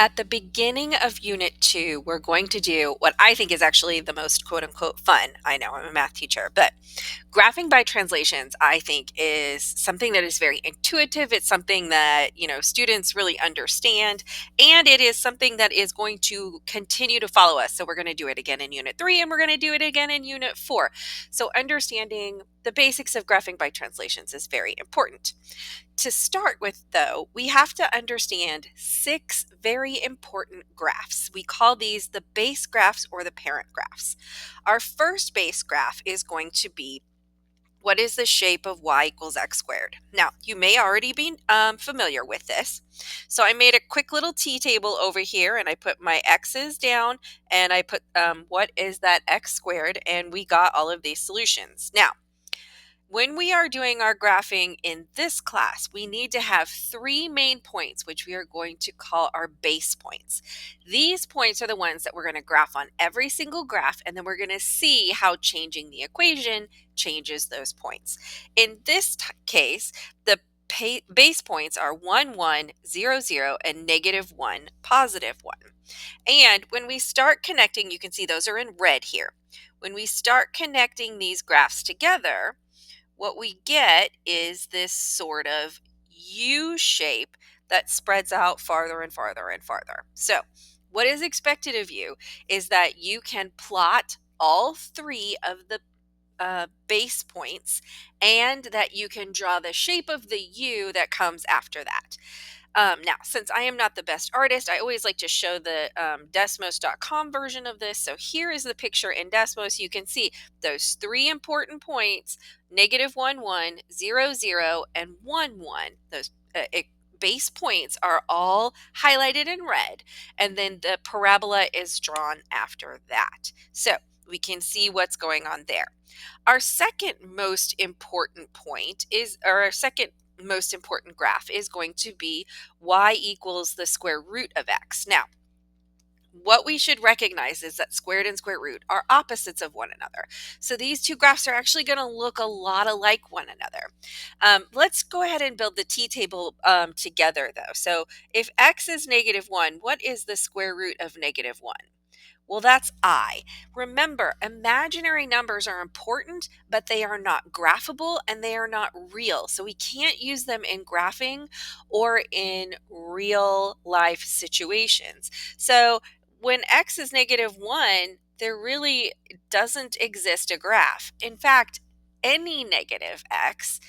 At the beginning of Unit 2, we're going to do what I think is actually the most quote unquote fun. I know I'm a math teacher, but graphing by translations, I think, is something that is very intuitive. It's something that, students really understand, and it is something that is going to continue to follow us. So we're going to do it again in Unit 3, and we're going to do it again in Unit 4. So understanding the basics of graphing by translations is very important. To start with, though, we have to understand 6 very important graphs. We call these the base graphs or the parent graphs. Our first base graph is going to be, what is the shape of y equals x squared? Now, you may already be familiar with this. So I made a quick little t-table over here, and I put my x's down, and I put what is that x squared, and we got all of these solutions. Now, when we are doing our graphing in this class, we need to have 3 main points, which we are going to call our base points. These points are the ones that we're going to graph on every single graph, and then we're going to see how changing the equation changes those points. In this case, the base points are 1, 1, 0, 0, and -1, +1. And when we start connecting, you can see those are in red here. When we start connecting these graphs together, what we get is this sort of U shape that spreads out farther and farther and farther. So, what is expected of you is that you can plot all 3 of the base points, and that you can draw the shape of the U that comes after that. Now, since I am not the best artist, I always like to show the Desmos.com version of this. So here is the picture in Desmos. You can see those 3 important points, -1, 1, 0, 0, and 1, 1. Those base points are all highlighted in red, and then the parabola is drawn after that. So we can see what's going on there. Our second most important point is, or our second most important graph is going to be y equals the square root of x. Now, what we should recognize is that squared and square root are opposites of one another. So these 2 graphs are actually going to look a lot alike one another. Let's go ahead and build the t-table together, though. So if x is -1, what is the square root of -1? Well, that's I. Remember, imaginary numbers are important, but they are not graphable and they are not real. So we can't use them in graphing or in real life situations. So when x is -1, there really doesn't exist a graph. In fact, any negative x,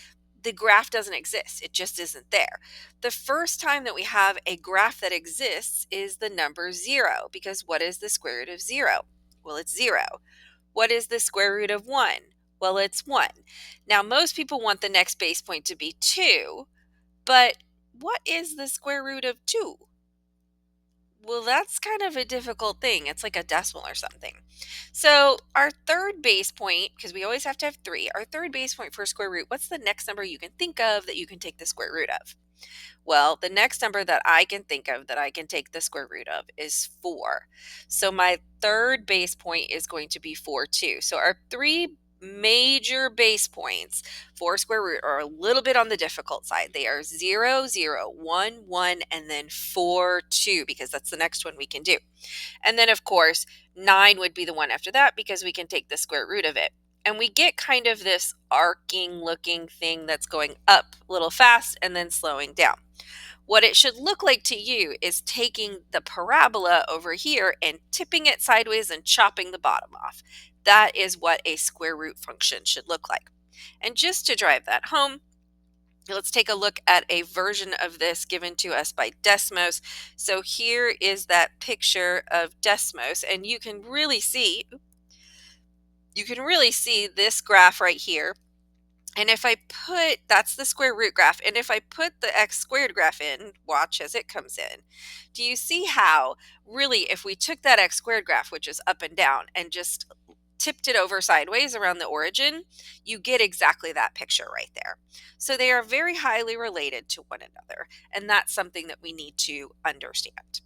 the graph doesn't exist. It just isn't there. The first time that we have a graph that exists is the number 0, because what is the square root of 0? Well, it's 0. What is the square root of 1? Well, it's 1. Now, most people want the next base point to be 2, but what is the square root of 2? Well, that's kind of a difficult thing. It's like a decimal or something. So our third base point, because we always have to have 3, our third base point for square root, what's the next number you can think of that you can take the square root of? Well, the next number that I can think of that I can take the square root of is 4. So my third base point is going to be 4 too. So our 3 major base points for square root are a little bit on the difficult side. They are 0, 0, 1, 1, and then 4, 2, because that's the next one we can do. And then, of course, 9 would be the one after that because we can take the square root of it. And we get kind of this arcing looking thing that's going up a little fast and then slowing down. What it should look like to you is taking the parabola over here and tipping it sideways and chopping the bottom off. That is what a square root function should look like. And just to drive that home, let's take a look at a version of this given to us by Desmos. So here is that picture of Desmos, and you can really see this graph right here. And if I put, that's the square root graph, and if I put the x squared graph in, watch as it comes in. Do you see how, really, if we took that x squared graph, which is up and down, and just tipped it over sideways around the origin, you get exactly that picture right there. So they are very highly related to one another, and that's something that we need to understand.